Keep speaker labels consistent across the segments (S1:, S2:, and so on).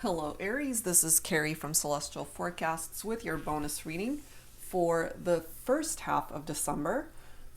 S1: Hello Aries, this is Carrie from Celestial Forecasts with your bonus reading for the first half of December.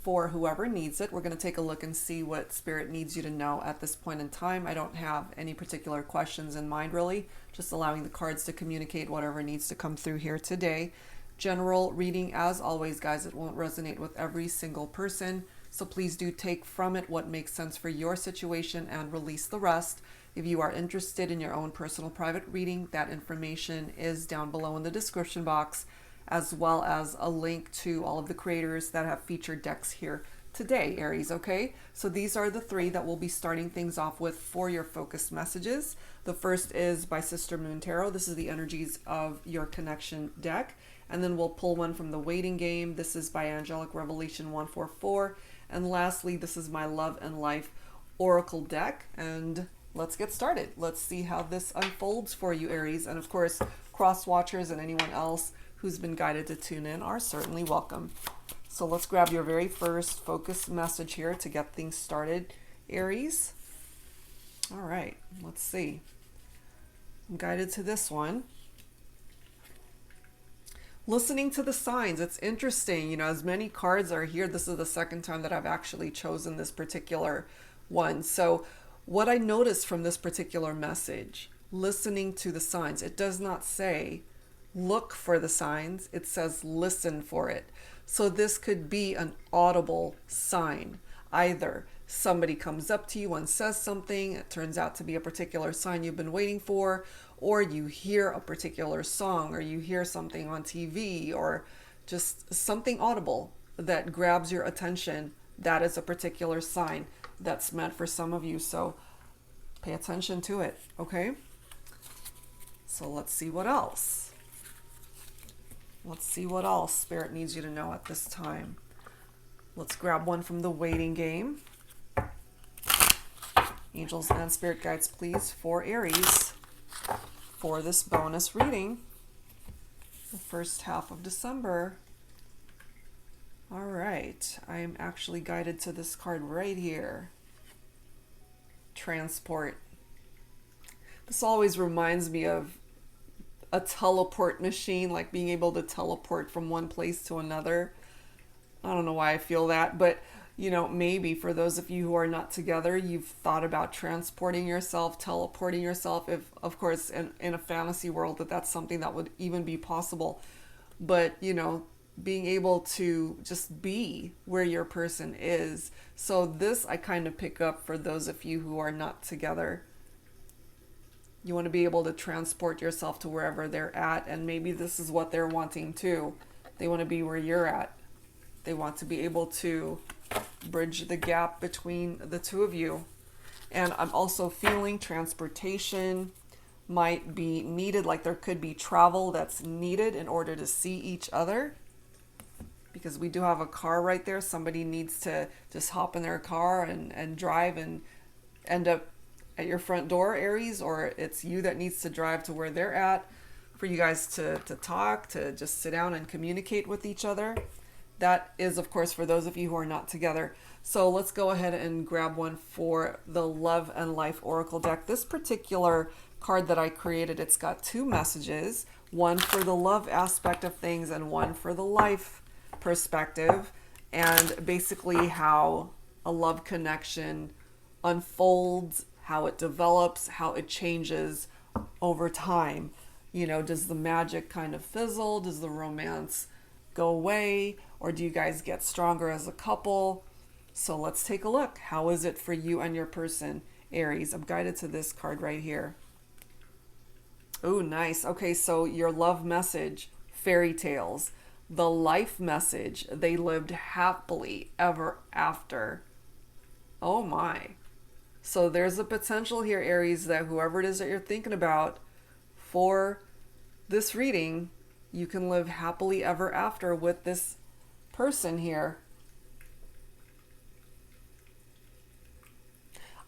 S1: For whoever needs it, we're going to take a look and see what Spirit needs you to know at this point in time. I don't have any particular questions in mind really, just allowing the cards to communicate whatever needs to come through here today. General reading as always, guys, it won't resonate with every single person, so please do take from it what makes sense for your situation and release the rest. If you are interested in your own personal private reading, that information is down below in the description box, as well as a link to all of the creators that have featured decks here today, Aries, okay? So these are the three that we'll be starting things off with for your focused messages. The first is by Sister Moon Tarot. This is the energies of your connection deck. And then we'll pull one from the waiting game. This is by Angelic Revelation 144. And lastly, this is my Love and Life Oracle deck. And let's get started. Let's see how this unfolds for you, Aries. And of course, cross watchers and anyone else who's been guided to tune in are certainly welcome. So let's grab your very first focus message here to get things started, Aries. All right, let's see. I'm guided to this one. Listening to the signs. It's interesting, you know, as many cards are here, this is the second time that I've actually chosen this particular one. So what I noticed from this particular message, listening to the signs, it does not say look for the signs, it says listen for it. So this could be an audible sign. Either somebody comes up to you and says something, it turns out to be a particular sign you've been waiting for, or you hear a particular song, or you hear something on TV, or just something audible that grabs your attention. That is a particular sign that's meant for some of you. So pay attention to it, okay? So let's see what else. Let's see what else Spirit needs you to know at this time. Let's grab one from the waiting game. Angels and Spirit Guides, please, for Aries, for this bonus reading, the first half of December. All right, I am actually guided to this card right here. Transport. This always reminds me of a teleport machine, like being able to teleport from one place to another. I don't know why I feel that, but you know, maybe for those of you who are not together, you've thought about transporting yourself, teleporting yourself, if of course in a fantasy world that's something that would even be possible. But you know, being able to just be where your person is. So this I kind of pick up for those of you who are not together. You want to be able to transport yourself to wherever they're at, and maybe this is what they're wanting too. They want to be where you're at. They want to be able to bridge the gap between the two of you. And I'm also feeling transportation might be needed, like there could be travel that's needed in order to see each other. Because we do have a car right there. Somebody needs to just hop in their car and drive and end up at your front door, Aries, or it's you that needs to drive to where they're at for you guys to talk, to just sit down and communicate with each other. That is, of course, for those of you who are not together. So let's go ahead and grab one for the Love and Life Oracle deck. This particular card that I created, it's got two messages, one for the love aspect of things and one for the life perspective, and basically how a love connection unfolds, how it develops, how it changes over time. You know, does the magic kind of fizzle? Does the romance go away? Or do you guys get stronger as a couple? So let's take a look. How is it for you and your person, Aries? I'm guided to this card right here. Oh, nice. Okay, so your love message, fairy tales. The life message, they lived happily ever after. Oh my. So there's a potential here, Aries, that whoever it is that you're thinking about for this reading, you can live happily ever after with this person here.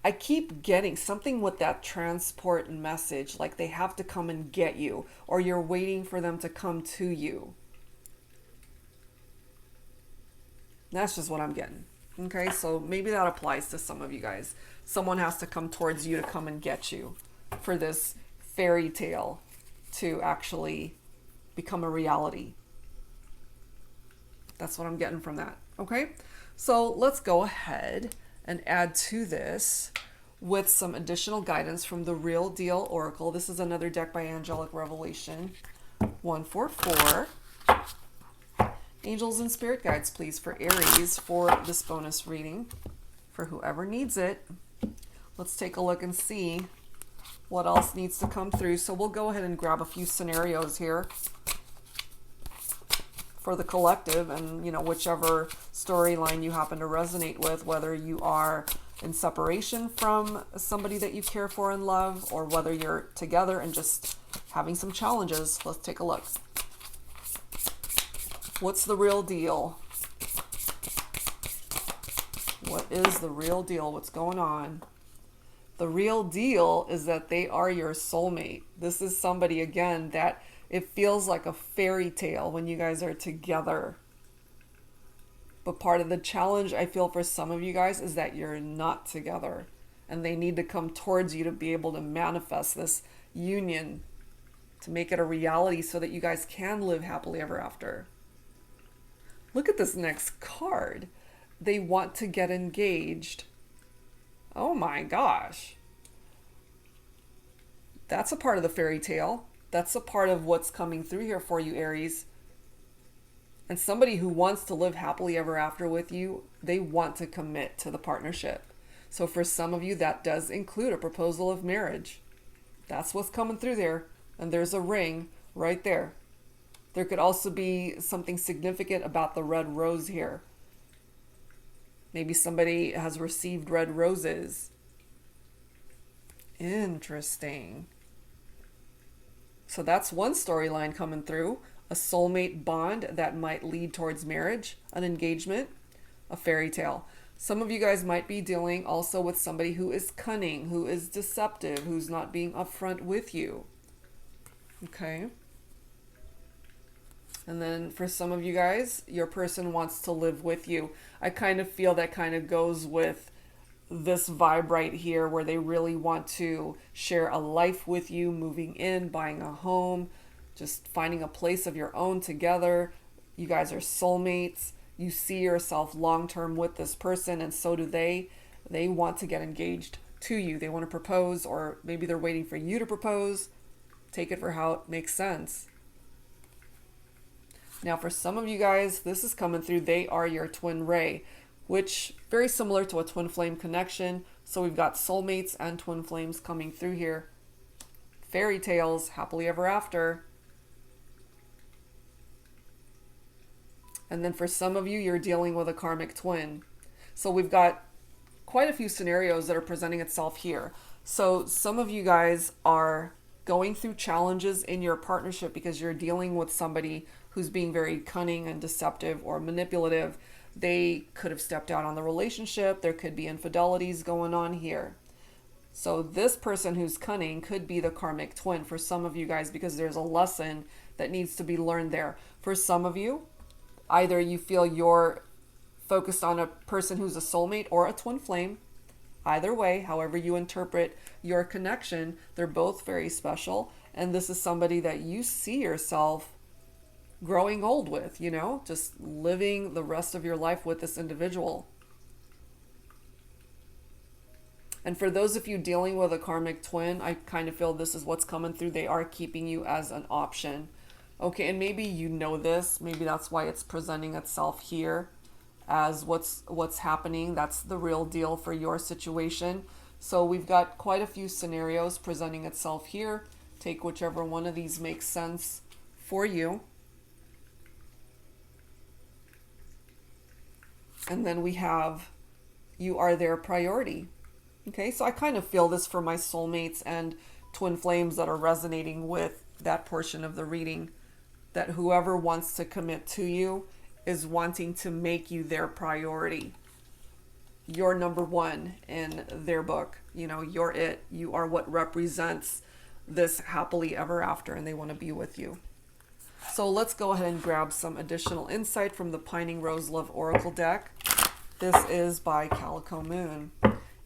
S1: I keep getting something with that transport message, like they have to come and get you, or you're waiting for them to come to you. That's just what I'm getting. Okay, so maybe that applies to some of you guys. Someone has to come towards you to come and get you for this fairy tale to actually become a reality. That's what I'm getting from that. Okay, so let's go ahead and add to this with some additional guidance from the Real Deal Oracle. This is another deck by Angelic Revelation 144. Angels and spirit guides, please, for Aries for this bonus reading, for whoever needs it. Let's take a look and see what else needs to come through. So we'll go ahead and grab a few scenarios here for the collective, and whichever storyline you happen to resonate with, whether you are in separation from somebody that you care for and love, or whether you're together and just having some challenges. Let's take a look. What's the real deal? What is the real deal? What's going on? The real deal is that they are your soulmate. This is somebody, again, that it feels like a fairy tale when you guys are together. But part of the challenge I feel for some of you guys is that you're not together, and they need to come towards you to be able to manifest this union, to make it a reality so that you guys can live happily ever after. Look at this next card. They want to get engaged. Oh my gosh. That's a part of the fairy tale. That's a part of what's coming through here for you, Aries. And somebody who wants to live happily ever after with you, they want to commit to the partnership. So for some of you, that does include a proposal of marriage. That's what's coming through there. And there's a ring right there. There could also be something significant about the red rose here. Maybe somebody has received red roses. Interesting. So that's one storyline coming through. A soulmate bond that might lead towards marriage, an engagement, a fairy tale. Some of you guys might be dealing also with somebody who is cunning, who is deceptive, who's not being upfront with you. Okay. And then for some of you guys, your person wants to live with you. I kind of feel that kind of goes with this vibe right here, where they really want to share a life with you, moving in, buying a home, just finding a place of your own together. You guys are soulmates. You see yourself long-term with this person, and so do they. They want to get engaged to you. They want to propose, or maybe they're waiting for you to propose. Take it for how it makes sense. Now, for some of you guys, this is coming through. They are your twin ray, which very similar to a twin flame connection. So we've got soulmates and twin flames coming through here. Fairy tales, happily ever after. And then for some of you, you're dealing with a karmic twin. So we've got quite a few scenarios that are presenting itself here. So some of you guys are going through challenges in your partnership because you're dealing with somebody who's being very cunning and deceptive or manipulative. They could have stepped out on the relationship. There could be infidelities going on here. So this person who's cunning could be the karmic twin for some of you guys, because there's a lesson that needs to be learned there. For some of you, either you feel you're focused on a person who's a soulmate or a twin flame. Either way, however you interpret your connection, they're both very special. And this is somebody that you see yourself growing old with, just living the rest of your life with this individual. And for those of you dealing with a karmic twin, I kind of feel this is what's coming through. They are keeping you as an option. Okay, and maybe you know this. Maybe that's why it's presenting itself here as what's happening. That's the real deal for your situation. So we've got quite a few scenarios presenting itself here. Take whichever one of these makes sense for you. And then we have, you are their priority. Okay, so I kind of feel this for my soulmates and twin flames that are resonating with that portion of the reading, that whoever wants to commit to you is wanting to make you their priority. You're number one in their book. You're it. You are what represents this happily ever after, and they want to be with you. So let's go ahead and grab some additional insight from the Pining Rose Love Oracle deck. This is by Calico Moon.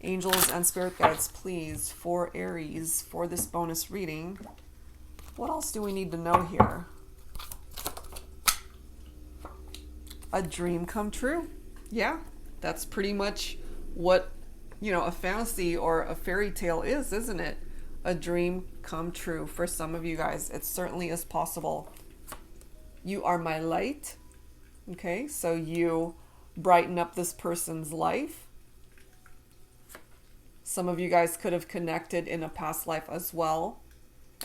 S1: Angels and spirit guides, please, for Aries, for this bonus reading. What else do we need to know here? A dream come true. Yeah, that's pretty much what, you know, a fantasy or a fairy tale is, isn't it? A dream come true. For some of you guys, it certainly is possible. You are my light. Okay, so you brighten up this person's life. Some of you guys could have connected in a past life as well.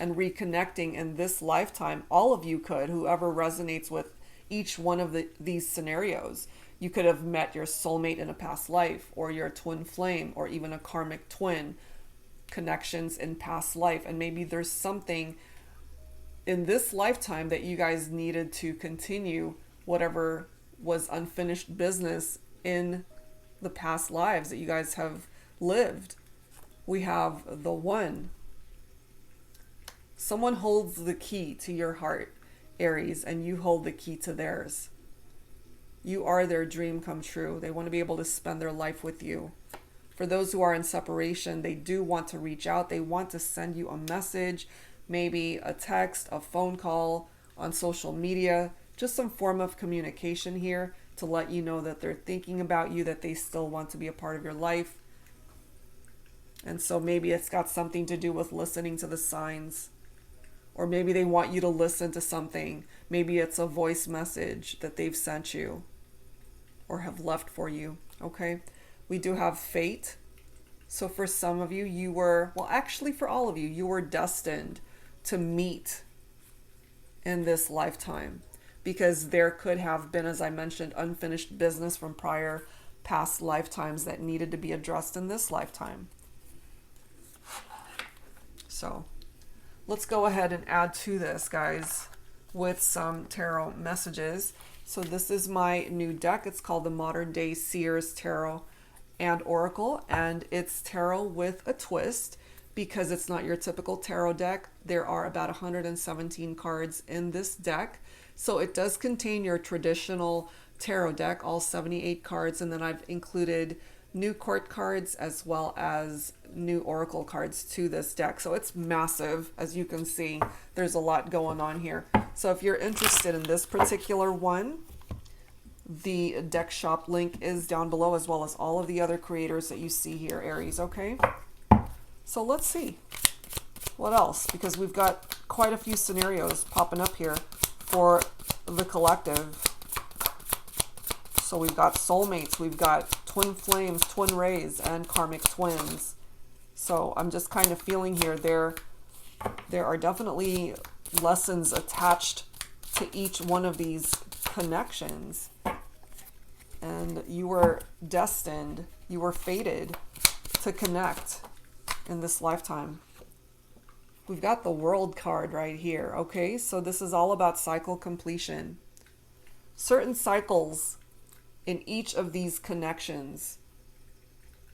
S1: And reconnecting in this lifetime, all of you could, whoever resonates with each one of these scenarios. You could have met your soulmate in a past life, or your twin flame, or even a karmic twin. Connections in past life. And maybe there's something in this lifetime that you guys needed to continue whatever was unfinished business in the past lives that you guys have lived. We have the one. Someone holds the key to your heart, Aries, and you hold the key to theirs. You are their dream come true. They want to be able to spend their life with you. For those who are in separation, they do want to reach out. They want to send you a message, maybe a text, a phone call, on social media, just some form of communication here to let you know that they're thinking about you, that they still want to be a part of your life. And so maybe it's got something to do with listening to the signs. Or maybe they want you to listen to something. Maybe it's a voice message that they've sent you or have left for you. Okay? We do have fate. So for some of you, you were, well, actually for all of you, you were destined to meet in this lifetime. Because there could have been, as I mentioned, unfinished business from prior past lifetimes that needed to be addressed in this lifetime. So let's go ahead and add to this, guys, with some tarot messages. So this is my new deck. It's called the Modern Day Seers Tarot and Oracle, and it's tarot with a twist because it's not your typical tarot deck. There are about 117 cards in this deck. So it does contain your traditional tarot deck, all 78 cards, and then I've included new court cards as well as new oracle cards to this deck. So it's massive, as you can see. There's a lot going on here. So if you're interested in this particular one, the deck shop link is down below, as well as all of the other creators that you see here, Aries, okay? So let's see what else, because we've got quite a few scenarios popping up here for the collective. So we've got soulmates, we've got twin flames, twin rays, and karmic twins. So I'm just kind of feeling here there are definitely lessons attached to each one of these connections. And you were destined, you were fated to connect in this lifetime. We've got the World card right here, okay? So this is all about cycle completion. Certain cycles in each of these connections,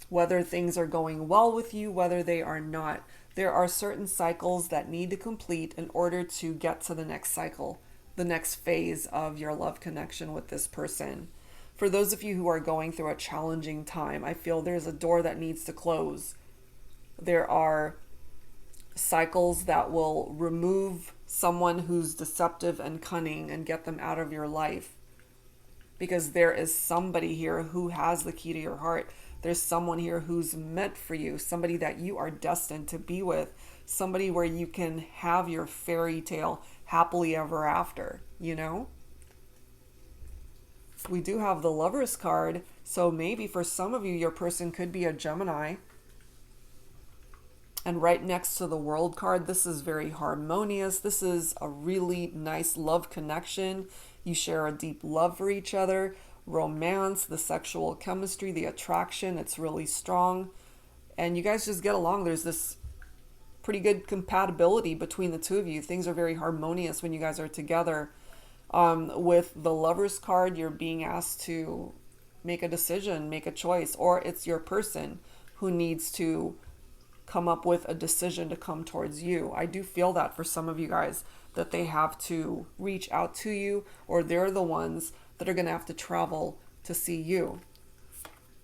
S1: whether things are going well with you, whether they are not, there are certain cycles that need to complete in order to get to the next cycle, the next phase of your love connection with this person. For those of you who are going through a challenging time, I feel there's a door that needs to close. There are cycles that will remove someone who's deceptive and cunning and get them out of your life. Because there is somebody here who has the key to your heart. There's someone here who's meant for you, somebody that you are destined to be with, somebody where you can have your fairy tale happily ever after, you know? We do have the Lovers card, so maybe for some of you, your person could be a Gemini. And right next to the World card, this is very harmonious. This is a really nice love connection. You share a deep love for each other, romance, the sexual chemistry, the attraction. It's really strong. And you guys just get along. There's this pretty good compatibility between the two of you. Things are very harmonious when you guys are together. With the Lovers card, you're being asked to make a decision, make a choice, or it's your person who needs to come up with a decision to come towards you. I do feel that for some of you guys, that they have to reach out to you, or they're the ones that are going to have to travel to see you.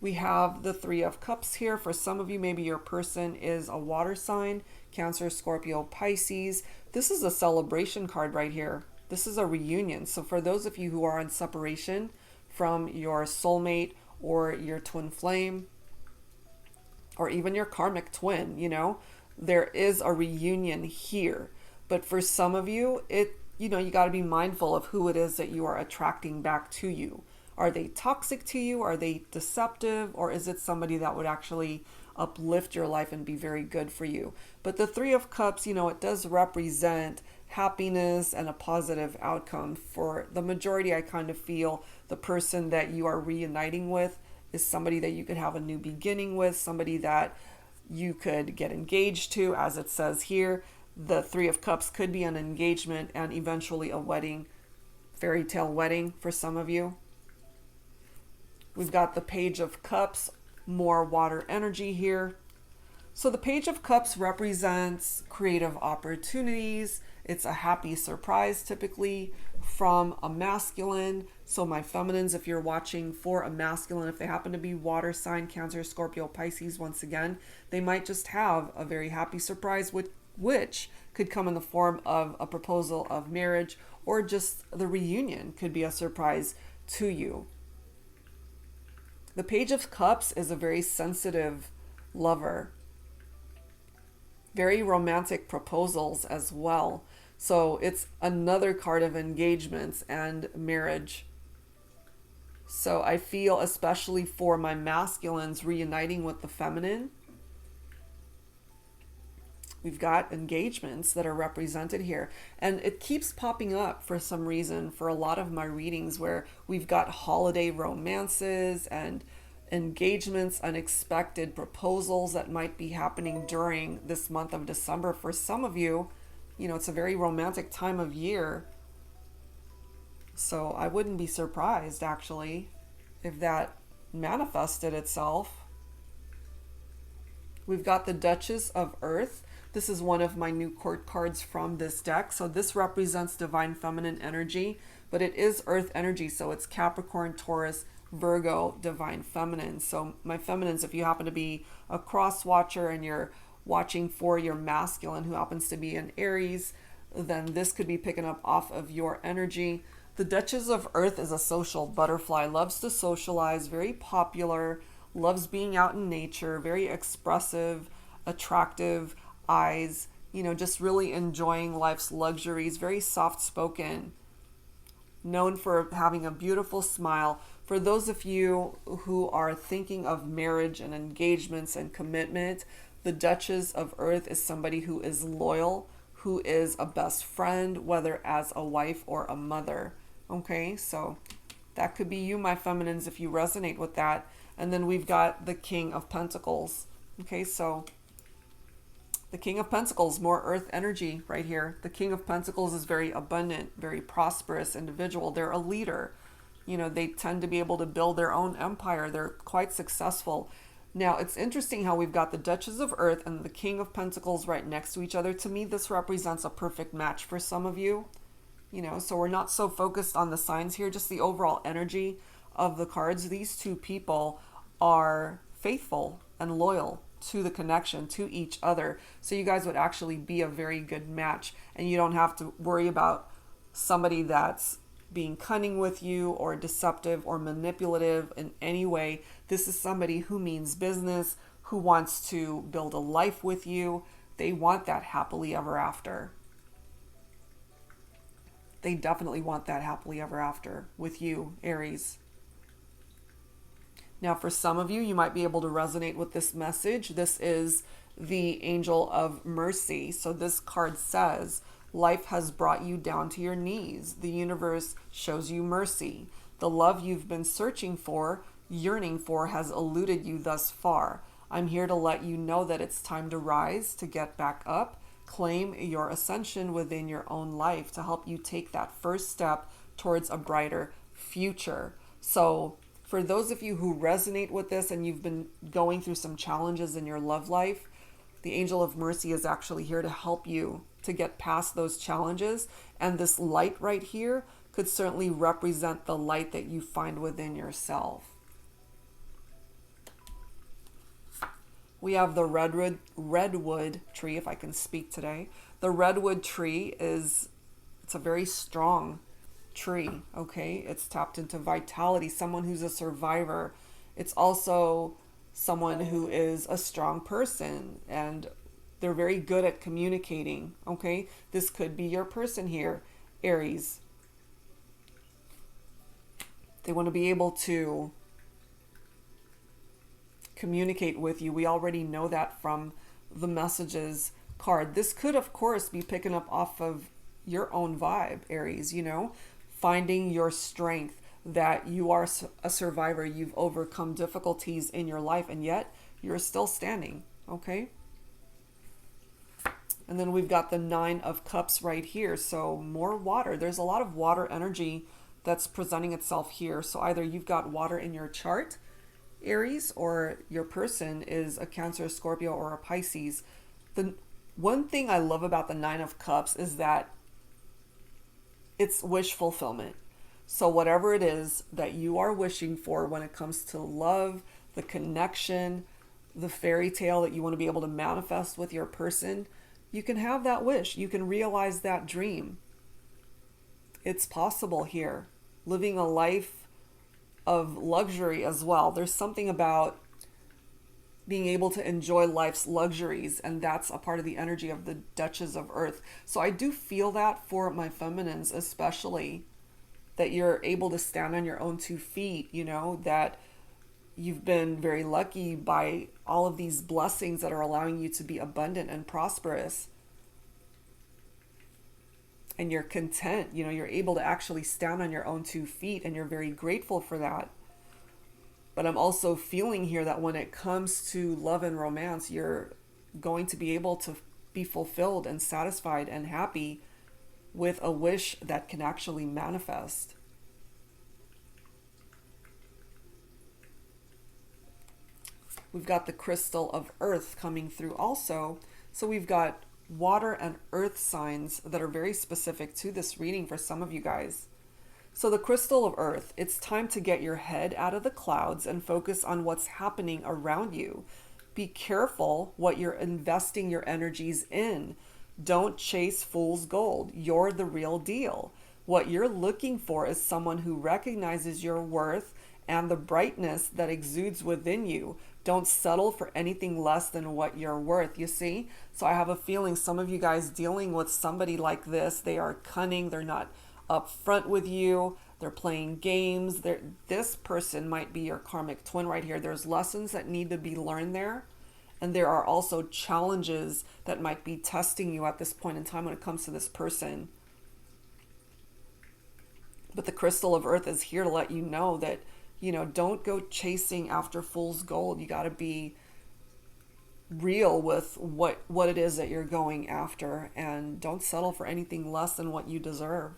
S1: We have the Three of Cups here. For some of you, maybe your person is a water sign, Cancer, Scorpio, Pisces. This is a celebration card right here. This is a reunion. So for those of you who are in separation from your soulmate or your twin flame, or even your karmic twin, you know, there is a reunion here. But for some of you, you got to be mindful of who it is that you are attracting back to you. Are they toxic to you? Are they deceptive? Or is it somebody that would actually uplift your life and be very good for you? But the Three of Cups, it does represent happiness and a positive outcome. For the majority, I kind of feel the person that you are reuniting with is somebody that you could have a new beginning with, somebody that you could get engaged to, as it says here. The Three of Cups could be an engagement and eventually a wedding, fairy tale wedding for some of you. We've got the Page of Cups, more water energy here. So the Page of Cups represents creative opportunities. It's a happy surprise typically from a masculine. So my feminines, if you're watching for a masculine, if they happen to be water sign, Cancer, Scorpio, Pisces, once again, they might just have a very happy surprise, which could come in the form of a proposal of marriage, or just the reunion could be a surprise to you. The Page of Cups is a very sensitive lover. Very romantic proposals as well. So it's another card of engagements and marriage. So I feel, especially for my masculines reuniting with the feminine, we've got engagements that are represented here. And it keeps popping up for some reason for a lot of my readings, where we've got holiday romances and engagements, unexpected proposals that might be happening during this month of December. For some of you, it's a very romantic time of year. So I wouldn't be surprised, actually, if that manifested itself. We've got the Duchess of Earth. This is one of my new court cards from this deck. So this represents divine feminine energy, but it is earth energy. So it's Capricorn, Taurus, Virgo, divine feminine. So my feminines, if you happen to be a cross watcher and you're watching for your masculine who happens to be an Aries, then this could be picking up off of your energy. The Duchess of Earth is a social butterfly, loves to socialize, very popular, loves being out in nature, very expressive, attractive eyes, just really enjoying life's luxuries, very soft-spoken, known for having a beautiful smile. For those of you who are thinking of marriage and engagements and commitment, the Duchess of Earth is somebody who is loyal, who is a best friend, whether as a wife or a mother. Okay, so that could be you, my feminines, if you resonate with that. And then we've got the King of Pentacles. Okay, so the King of Pentacles, more earth energy right here. The King of Pentacles is very abundant, very prosperous individual. They're a leader. They tend to be able to build their own empire. They're quite successful. Now, it's interesting how we've got the Duchess of Earth and the King of Pentacles right next to each other. To me, this represents a perfect match for some of you. So we're not so focused on the signs here, just the overall energy of the cards. These two people are faithful and loyal to the connection, to each other. So you guys would actually be a very good match, and you don't have to worry about somebody that's being cunning with you or deceptive or manipulative in any way. This is somebody who means business, who wants to build a life with you. They want that happily ever after. They definitely want that happily ever after with you, Aries. Now, for some of you, you might be able to resonate with this message. This is the Angel of Mercy. So this card says, life has brought you down to your knees. The universe shows you mercy. The love you've been searching for, yearning for, has eluded you thus far. I'm here to let you know that it's time to rise, to get back up, claim your ascension within your own life, to help you take that first step towards a brighter future. So for those of you who resonate with this and you've been going through some challenges in your love life, the Angel of Mercy is actually here to help you to get past those challenges. And this light right here could certainly represent the light that you find within yourself. We have the redwood tree, if I can speak today. The redwood tree it's a very strong tree, okay? It's tapped into vitality, someone who's a survivor. It's also someone who is a strong person, and they're very good at communicating, okay? This could be your person here, Aries. They want to be able to communicate with you. We already know that from the messages card. This could, of course, be picking up off of your own vibe, Aries, you know, finding your strength, that you are a survivor. You've overcome difficulties in your life, and yet you're still standing, okay? And then we've got the 9 of Cups right here. So more water. There's a lot of water energy that's presenting itself here. So either you've got water in your chart, Aries, or your person is a Cancer, Scorpio, or a Pisces. The one thing I love about the 9 of Cups is that it's wish fulfillment. So whatever it is that you are wishing for when it comes to love, the connection, the fairy tale that you want to be able to manifest with your person, you can have that wish. You can realize that dream. It's possible here. Living a life of luxury as well. There's something about being able to enjoy life's luxuries, and that's a part of the energy of the Duchess of Earth. So I do feel that for my feminines especially, that you're able to stand on your own 2 feet, you know, that you've been very lucky by all of these blessings that are allowing you to be abundant and prosperous. And you're content, you know, you're able to actually stand on your own 2 feet, and you're very grateful for that. But I'm also feeling here that when it comes to love and romance, you're going to be able to be fulfilled and satisfied and happy with a wish that can actually manifest. We've got the crystal of earth coming through also. So we've got water and earth signs that are very specific to this reading for some of you guys. So the crystal of earth, it's time to get your head out of the clouds and focus on what's happening around you. Be careful what you're investing your energies in. Don't chase fool's gold. You're the real deal. What you're looking for is someone who recognizes your worth and the brightness that exudes within you. Don't settle for anything less than what you're worth, you see? So I have a feeling some of you guys dealing with somebody like this, they are cunning, they're not upfront with you, they're playing games. This person might be your karmic twin right here. There's lessons that need to be learned there. And there are also challenges that might be testing you at this point in time when it comes to this person. But the crystal of earth is here to let you know that, you know, don't go chasing after fool's gold. You got to be real with what it is that you're going after, and don't settle for anything less than what you deserve.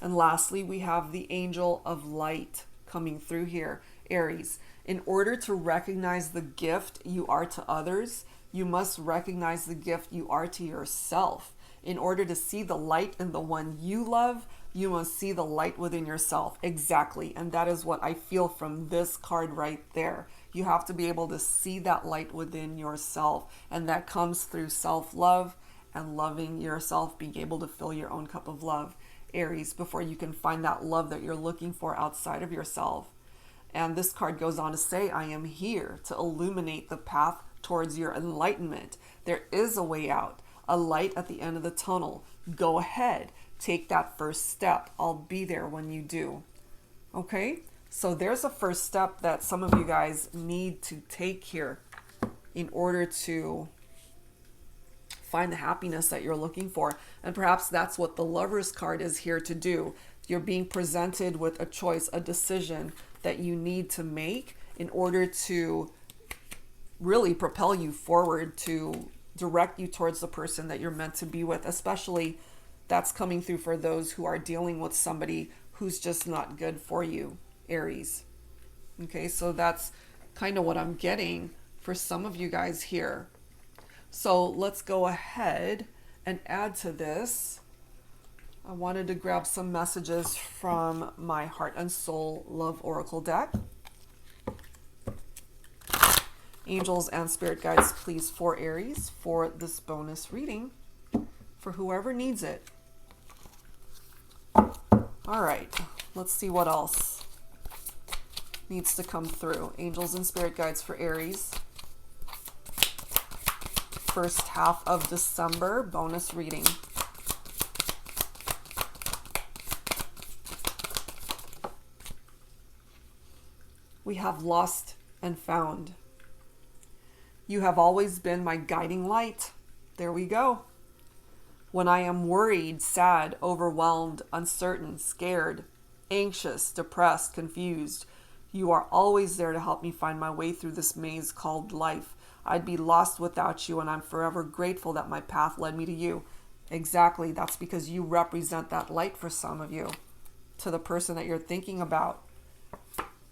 S1: And lastly, we have the angel of light coming through here, Aries. In order to recognize the gift you are to others, you must recognize the gift you are to yourself. In order to see the light in the one you love, you must see the light within yourself. Exactly. And that is what I feel from this card right there. You have to be able to see that light within yourself. And that comes through self-love and loving yourself, being able to fill your own cup of love, Aries, before you can find that love that you're looking for outside of yourself. And this card goes on to say, I am here to illuminate the path towards your enlightenment. There is a way out, a light at the end of the tunnel. Go ahead, take that first step. I'll be there when you do. Okay, so there's a first step that some of you guys need to take here in order to find the happiness that you're looking for. And perhaps that's what the Lover's card is here to do. You're being presented with a choice, a decision that you need to make in order to really propel you forward, to direct you towards the person that you're meant to be with. Especially that's coming through for those who are dealing with somebody who's just not good for you, Aries. Okay, so that's kind of what I'm getting for some of you guys here. So let's go ahead and add to this. I wanted to grab some messages from my Heart and Soul Love Oracle deck. Angels and spirit guides, please, for Aries, for this bonus reading, for whoever needs it. All right, let's see what else needs to come through. Angels and spirit guides for Aries. First half of December, bonus reading. We have lost and found. You have always been my guiding light. There we go. When I am worried, sad, overwhelmed, uncertain, scared, anxious, depressed, confused, you are always there to help me find my way through this maze called life. I'd be lost without you, and I'm forever grateful that my path led me to you. Exactly. That's because you represent that light for some of you, to the person that you're thinking about.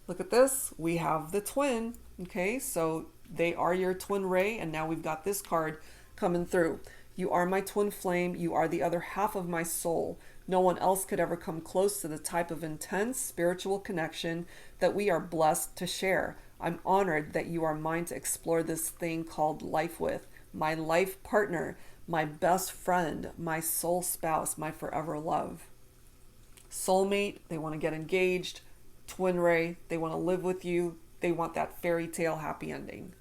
S1: Look at this. We have the twin. Okay, so they are your twin ray, and now we've got this card coming through. You are my twin flame. You are the other half of my soul. No one else could ever come close to the type of intense spiritual connection that we are blessed to share. I'm honored that you are mine to explore this thing called life with. My life partner, my best friend, my soul spouse, my forever love. Soulmate, they want to get engaged. Twin ray, they want to live with you. They want that fairy tale happy ending.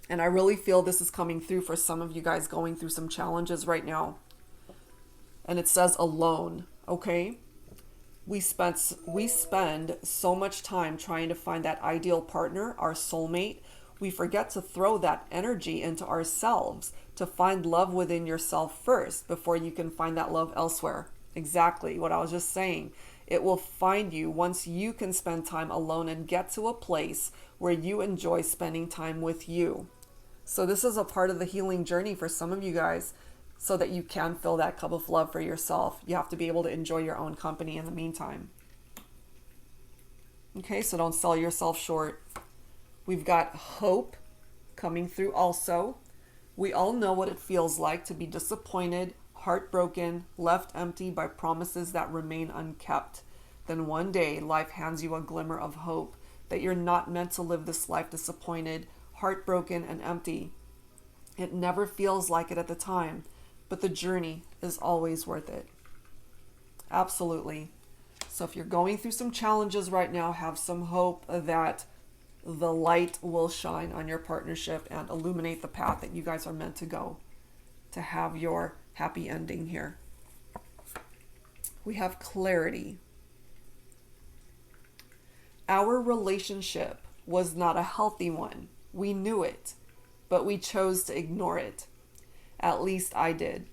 S1: And I really feel this is coming through for some of you guys going through some challenges right now. And it says alone, okay? We spend so much time trying to find that ideal partner, our soulmate. We forget to throw that energy into ourselves, to find love within yourself first before you can find that love elsewhere. Exactly what I was just saying. It will find you once you can spend time alone and get to a place where you enjoy spending time with you. So this is a part of the healing journey for some of you guys, so that you can fill that cup of love for yourself. You have to be able to enjoy your own company in the meantime. Okay, so don't sell yourself short. We've got hope coming through also. We all know what it feels like to be disappointed, heartbroken, left empty by promises that remain unkept. Then one day, life hands you a glimmer of hope that you're not meant to live this life disappointed, heartbroken, and empty. It never feels like it at the time, but the journey is always worth it. Absolutely. So if you're going through some challenges right now, have some hope that the light will shine on your partnership and illuminate the path that you guys are meant to go to have your happy ending here. We have clarity. Our relationship was not a healthy one. We knew it, but we chose to ignore it. At least I did.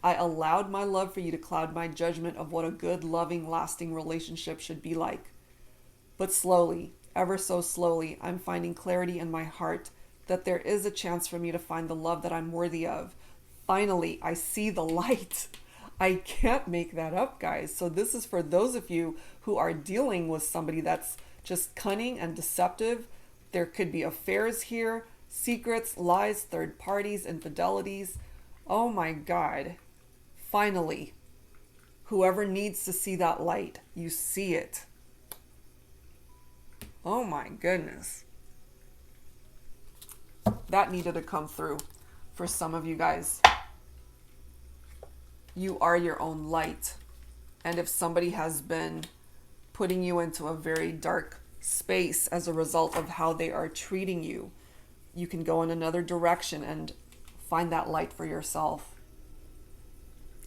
S1: I allowed my love for you to cloud my judgment of what a good, loving, lasting relationship should be like. But slowly, ever so slowly, I'm finding clarity in my heart that there is a chance for me to find the love that I'm worthy of. Finally, I see the light. I can't make that up, guys. So this is for those of you who are dealing with somebody that's just cunning and deceptive. There could be affairs here, secrets, lies, third parties, infidelities. Oh my God. Finally, whoever needs to see that light, you see it. Oh my goodness. That needed to come through for some of you guys. You are your own light. And if somebody has been putting you into a very dark space as a result of how they are treating you, you can go in another direction and find that light for yourself.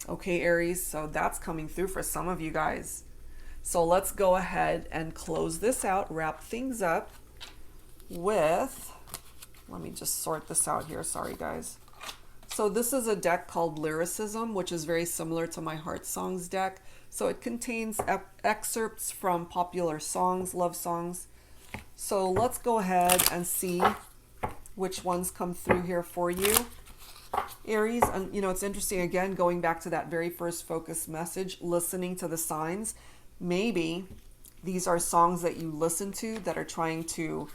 S1: Okay, Aries, so that's coming through for some of you guys. So let's go ahead and close this out, wrap things up with, let me just sort this out here. Sorry, guys. So this is a deck called Lyricism, which is very similar to my Heart Songs deck. So it contains excerpts from popular songs, love songs. So let's go ahead and see which ones come through here for you, Aries. And you know, it's interesting, again, going back to that very first focus message, listening to the signs. Maybe these are songs that you listen to that are trying to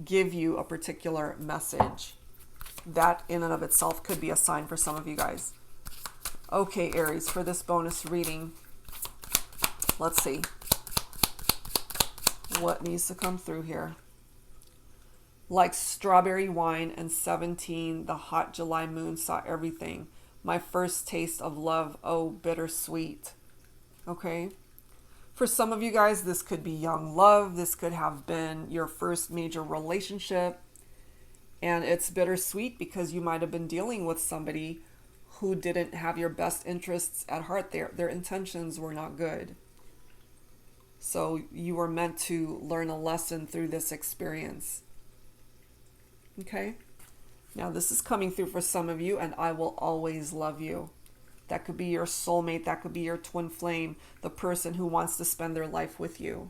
S1: give you a particular message. That in and of itself could be a sign for some of you guys. Okay, Aries, for this bonus reading, let's see what needs to come through here. Like strawberry wine and 17, the hot July moon saw everything. My first taste of love, oh, bittersweet. Okay? For some of you guys, this could be young love. This could have been your first major relationship. And it's bittersweet because you might have been dealing with somebody who didn't have your best interests at heart. Their intentions were not good. So you were meant to learn a lesson through this experience. Okay? Now this is coming through for some of you, and I will always love you. That could be your soulmate. That could be your twin flame, the person who wants to spend their life with you.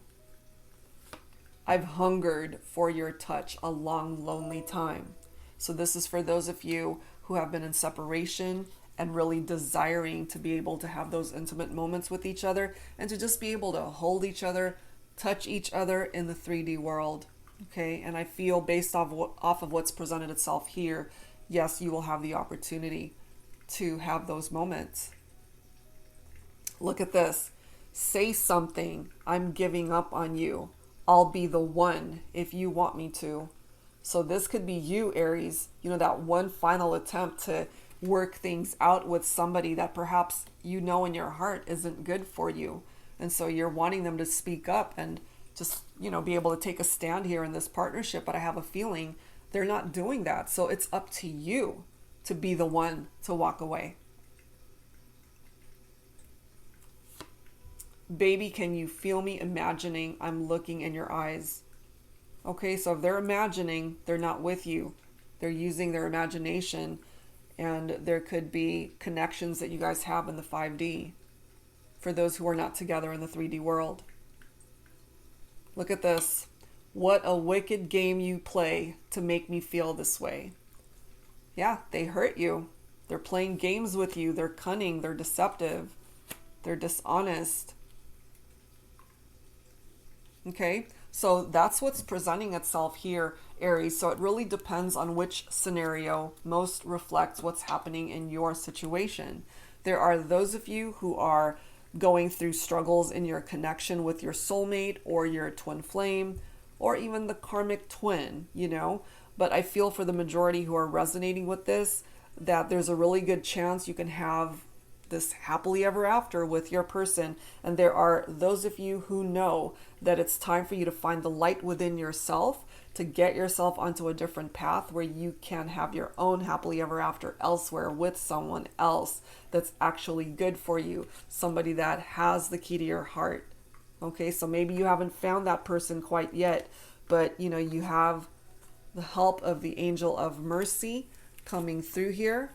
S1: I've hungered for your touch a long, lonely time. So this is for those of you who have been in separation and really desiring to be able to have those intimate moments with each other and to just be able to hold each other, touch each other in the 3D world. Okay, and I feel based off of what's presented itself here, yes, you will have the opportunity to have those moments. Look at this. Say something. I'm giving up on you. I'll be the one if you want me to. So this could be you, Aries. You know, that one final attempt to work things out with somebody that perhaps you know in your heart isn't good for you. And so you're wanting them to speak up and just, you know, be able to take a stand here in this partnership. But I have a feeling they're not doing that. So it's up to you to be the one to walk away. Baby, can you feel me imagining I'm looking in your eyes? Okay, so if they're imagining, they're not with you. They're using their imagination, and there could be connections that you guys have in the 5D for those who are not together in the 3D world. Look at this. What a wicked game you play to make me feel this way. Yeah, they hurt you. They're playing games with you. They're cunning. They're deceptive. They're dishonest. Okay, so that's what's presenting itself here, Aries. So it really depends on which scenario most reflects what's happening in your situation. There are those of you who are going through struggles in your connection with your soulmate or your twin flame or even the karmic twin, you know. But I feel for the majority who are resonating with this, that there's a really good chance you can have this happily ever after with your person. And there are those of you who know that it's time for you to find the light within yourself, to get yourself onto a different path where you can have your own happily ever after elsewhere with someone else that's actually good for you, somebody that has the key to your heart. Okay, so maybe you haven't found that person quite yet, but you know, you have the help of the angel of mercy coming through here,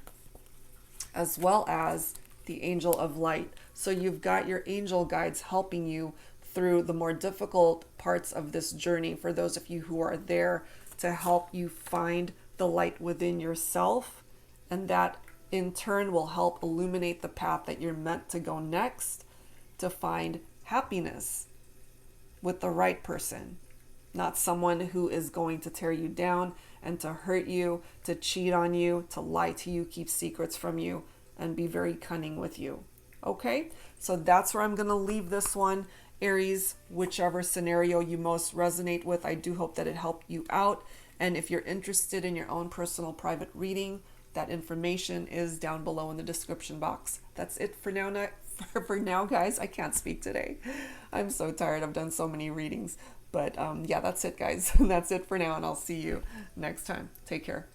S1: as well as the angel of light. So you've got your angel guides helping you through the more difficult parts of this journey, for those of you who are there to help you find the light within yourself, and that in turn will help illuminate the path that you're meant to go next to find happiness with the right person, not someone who is going to tear you down and to hurt you, to cheat on you, to lie to you, keep secrets from you, and be very cunning with you. Okay, so that's where I'm going to leave this one, Aries. Whichever scenario you most resonate with, I do hope that it helped you out. And if you're interested in your own personal private reading, that information is down below in the description box. That's it for now. For now, guys. I can't speak today. I'm so tired. I've done so many readings. But yeah, that's it, guys. That's it for now, and I'll see you next time. Take care.